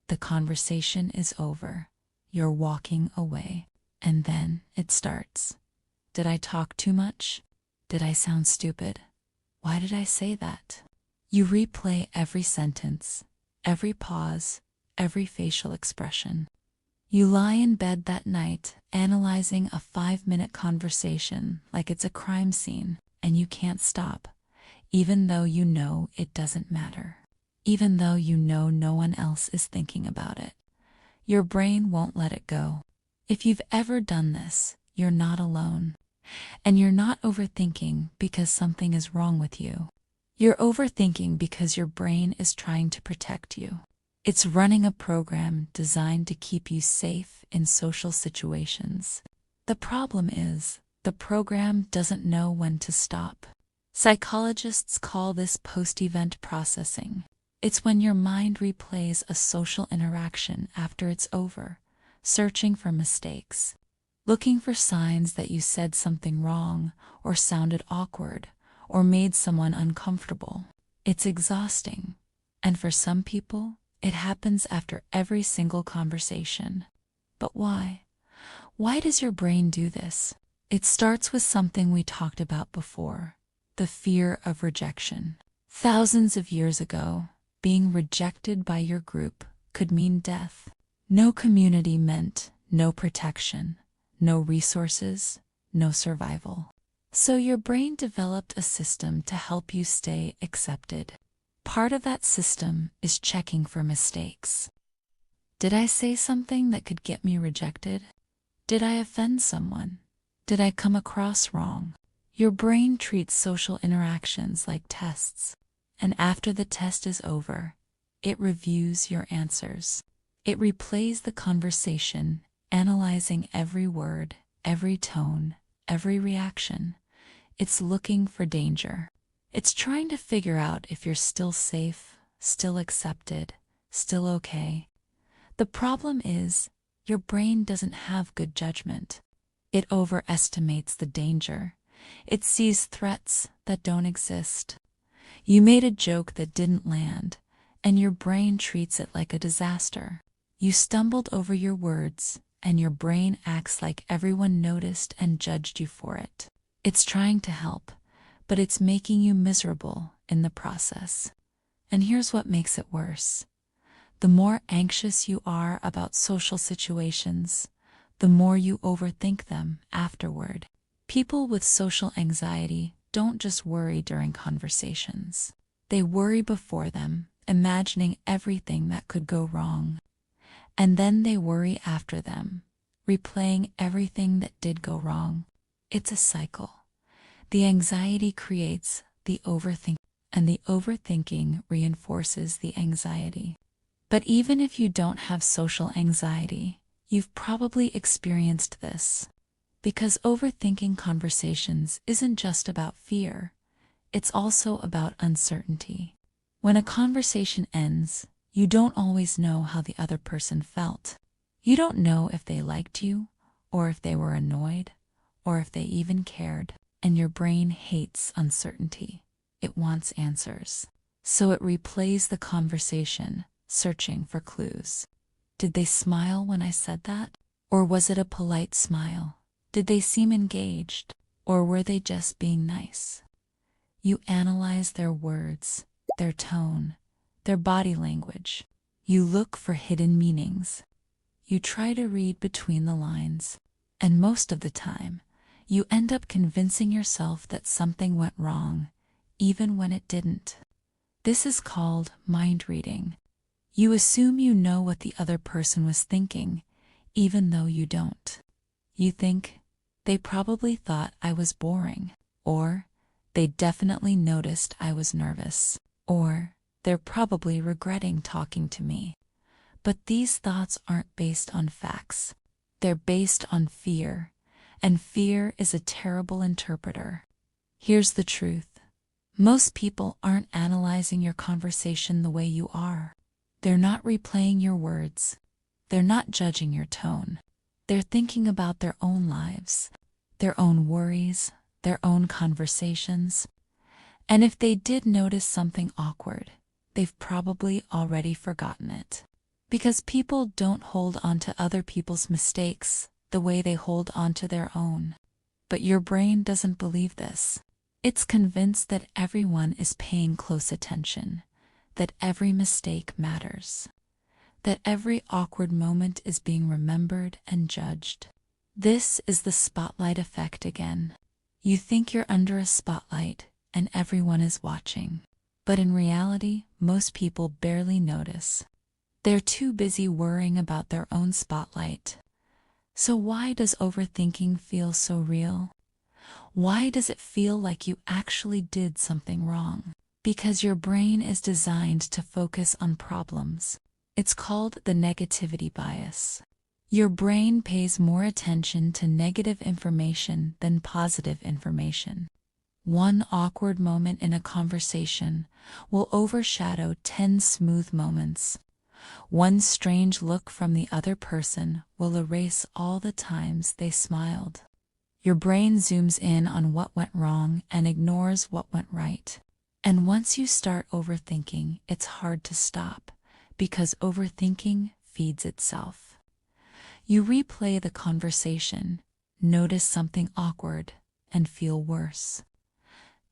The conversation is over. You're walking away. And then it starts. Did I talk too much? Did I sound stupid? Why did I say that? You replay every sentence, every pause, every facial expression. You lie in bed that night, analyzing a 5-minute conversation like it's a crime scene, and you can't stop, even though you know it doesn't matter. Even though you know no one else is thinking about it. Your brain won't let it go. If you've ever done this, you're not alone. And you're not overthinking because something is wrong with you. You're overthinking because your brain is trying to protect you. It's running a program designed to keep you safe in social situations. The problem is, the program doesn't know when to stop. Psychologists call this post-event processing. It's when your mind replays a social interaction after it's over, searching for mistakes, looking for signs that you said something wrong or sounded awkward or made someone uncomfortable. It's exhausting, and for some people, it happens after every single conversation. But why? Why does your brain do this? It starts with something we talked about before, the fear of rejection. Thousands of years ago, being rejected by your group could mean death. No community meant no protection, no resources, no survival. So your brain developed a system to help you stay accepted. Part of that system is checking for mistakes. Did I say something that could get me rejected? Did I offend someone? Did I come across wrong? Your brain treats social interactions like tests, and after the test is over, it reviews your answers. It replays the conversation, analyzing every word, every tone, every reaction. It's looking for danger. It's trying to figure out if you're still safe, still accepted, still okay. The problem is, your brain doesn't have good judgment. It overestimates the danger. It sees threats that don't exist. You made a joke that didn't land, and your brain treats it like a disaster. You stumbled over your words, and your brain acts like everyone noticed and judged you for it. It's trying to help, but it's making you miserable in the process. And here's what makes it worse. The more anxious you are about social situations, the more you overthink them afterward. People with social anxiety don't just worry during conversations. They worry before them, imagining everything that could go wrong. And then they worry after them, replaying everything that did go wrong. It's a cycle. The anxiety creates the overthinking, and the overthinking reinforces the anxiety. But even if you don't have social anxiety, you've probably experienced this. Because overthinking conversations isn't just about fear, it's also about uncertainty. When a conversation ends, you don't always know how the other person felt. You don't know if they liked you, or if they were annoyed, or if they even cared. And your brain hates uncertainty. It wants answers. So it replays the conversation, searching for clues. Did they smile when I said that? Or was it a polite smile? Did they seem engaged? Or were they just being nice? You analyze their words, their tone, their body language. You look for hidden meanings. You try to read between the lines. And most of the time, you end up convincing yourself that something went wrong, even when it didn't. This is called mind reading. You assume you know what the other person was thinking, even though you don't. You think, they probably thought I was boring, or they definitely noticed I was nervous, or they're probably regretting talking to me. But these thoughts aren't based on facts. They're based on fear. And fear is a terrible interpreter. Here's the truth. Most people aren't analyzing your conversation the way you are. They're not replaying your words. They're not judging your tone. They're thinking about their own lives, their own worries, their own conversations. And if they did notice something awkward, they've probably already forgotten it. Because people don't hold on to other people's mistakes the way they hold on to their own. But your brain doesn't believe this. It's convinced that everyone is paying close attention, that every mistake matters, that every awkward moment is being remembered and judged. This is the spotlight effect again. You think you're under a spotlight and everyone is watching. But in reality, most people barely notice. They're too busy worrying about their own spotlight. So why does overthinking feel so real? Why does it feel like you actually did something wrong? Because your brain is designed to focus on problems. It's called the negativity bias. Your brain pays more attention to negative information than positive information. One awkward moment in a conversation will overshadow 10 smooth moments. One strange look from the other person will erase all the times they smiled. Your brain zooms in on what went wrong and ignores what went right. And once you start overthinking, it's hard to stop, because overthinking feeds itself. You replay the conversation, notice something awkward, and feel worse.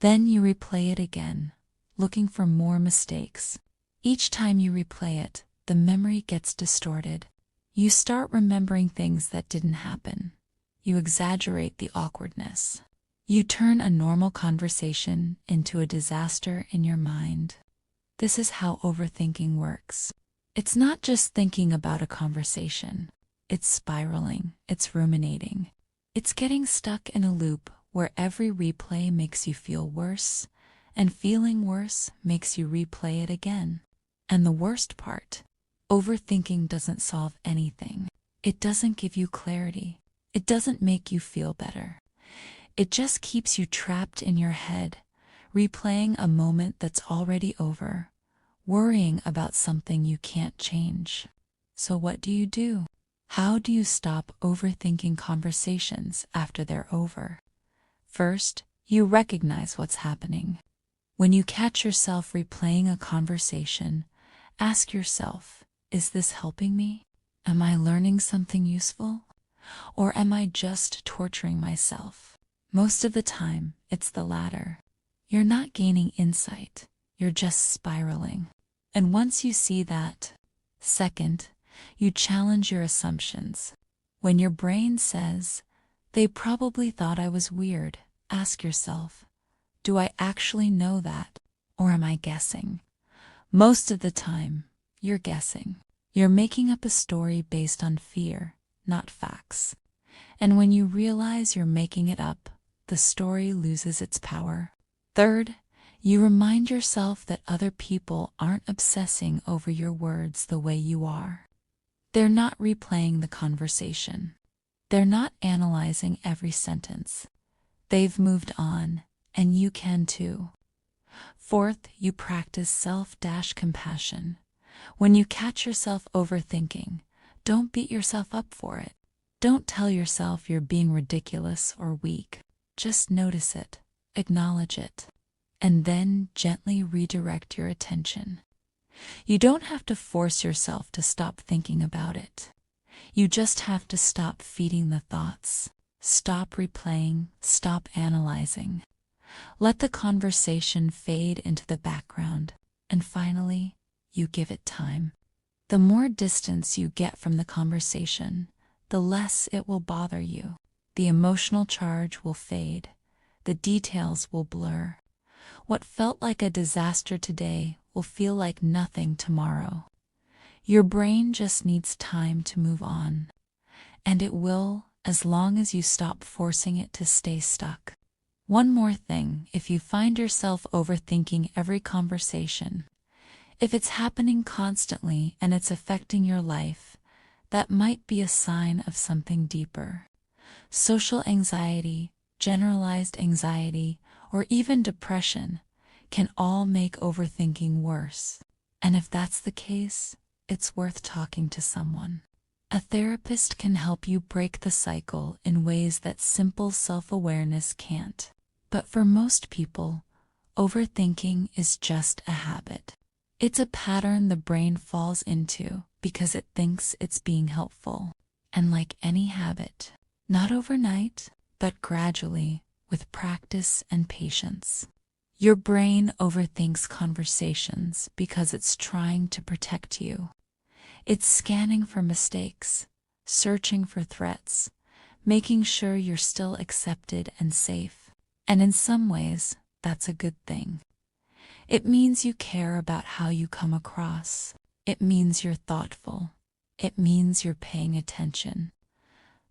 Then you replay it again, looking for more mistakes. Each time you replay it, the memory gets distorted. You start remembering things that didn't happen. You exaggerate the awkwardness. You turn a normal conversation into a disaster in your mind. This is how overthinking works. It's not just thinking about a conversation. It's spiraling. It's ruminating. It's getting stuck in a loop where every replay makes you feel worse, and feeling worse makes you replay it again. And the worst part, overthinking doesn't solve anything. It doesn't give you clarity. It doesn't make you feel better. It just keeps you trapped in your head, replaying a moment that's already over, worrying about something you can't change. So what do? How do you stop overthinking conversations after they're over? First, you recognize what's happening. When you catch yourself replaying a conversation, ask yourself, is this helping me? Am I learning something useful? Or am I just torturing myself? Most of the time, it's the latter. You're not gaining insight, you're just spiraling. And once you see that, second, you challenge your assumptions. When your brain says, they probably thought I was weird, ask yourself, do I actually know that? Or am I guessing? Most of the time, you're guessing. You're making up a story based on fear, not facts. And when you realize you're making it up, the story loses its power. Third, you remind yourself that other people aren't obsessing over your words the way you are. They're not replaying the conversation. They're not analyzing every sentence. They've moved on, and you can too. Fourth, you practice self-compassion. When you catch yourself overthinking, don't beat yourself up for it. Don't tell yourself you're being ridiculous or weak. Just notice it, acknowledge it, and then gently redirect your attention. You don't have to force yourself to stop thinking about it. You just have to stop feeding the thoughts. Stop replaying, stop analyzing. Let the conversation fade into the background, and finally, you give it time. The more distance you get from the conversation, the less it will bother you. The emotional charge will fade. The details will blur. What felt like a disaster today will feel like nothing tomorrow. Your brain just needs time to move on. And it will, as long as you stop forcing it to stay stuck. One more thing, if you find yourself overthinking every conversation, if it's happening constantly and it's affecting your life, that might be a sign of something deeper. Social anxiety, generalized anxiety, or even depression can all make overthinking worse. And if that's the case, it's worth talking to someone. A therapist can help you break the cycle in ways that simple self-awareness can't. But for most people, overthinking is just a habit. It's a pattern the brain falls into because it thinks it's being helpful. And like any habit, not overnight, but gradually, with practice and patience. Your brain overthinks conversations because it's trying to protect you. It's scanning for mistakes, searching for threats, making sure you're still accepted and safe. And in some ways, that's a good thing. It means you care about how you come across. It means you're thoughtful. It means you're paying attention.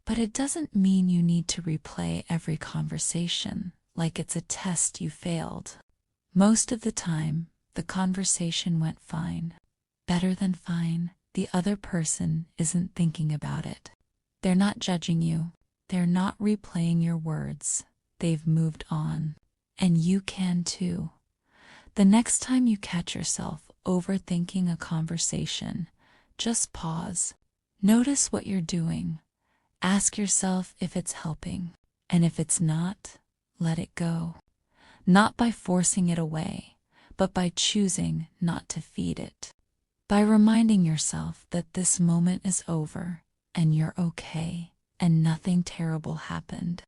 But it doesn't mean you need to replay every conversation like it's a test you failed. Most of the time, the conversation went fine. Better than fine. The other person isn't thinking about it. They're not judging you. They're not replaying your words. They've moved on. And you can too. The next time you catch yourself overthinking a conversation, just pause. Notice what you're doing. Ask yourself if it's helping. And if it's not, let it go. Not by forcing it away, but by choosing not to feed it. By reminding yourself that this moment is over, and you're okay, and nothing terrible happened.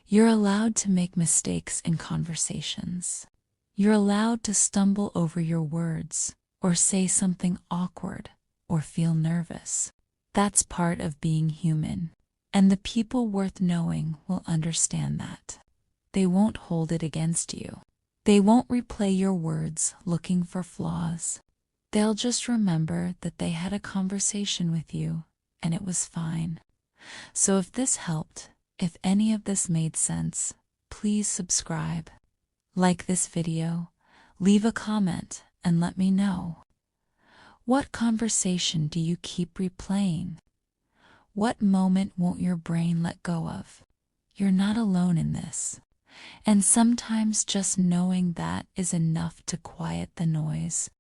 You're allowed to make mistakes in conversations. You're allowed to stumble over your words, or say something awkward, or feel nervous. That's part of being human, and the people worth knowing will understand that. They won't hold it against you. They won't replay your words looking for flaws. They'll just remember that they had a conversation with you, and it was fine. So if this helped, if any of this made sense, please subscribe. Like this video, leave a comment, and let me know. What conversation do you keep replaying? What moment won't your brain let go of? You're not alone in this. And sometimes just knowing that is enough to quiet the noise.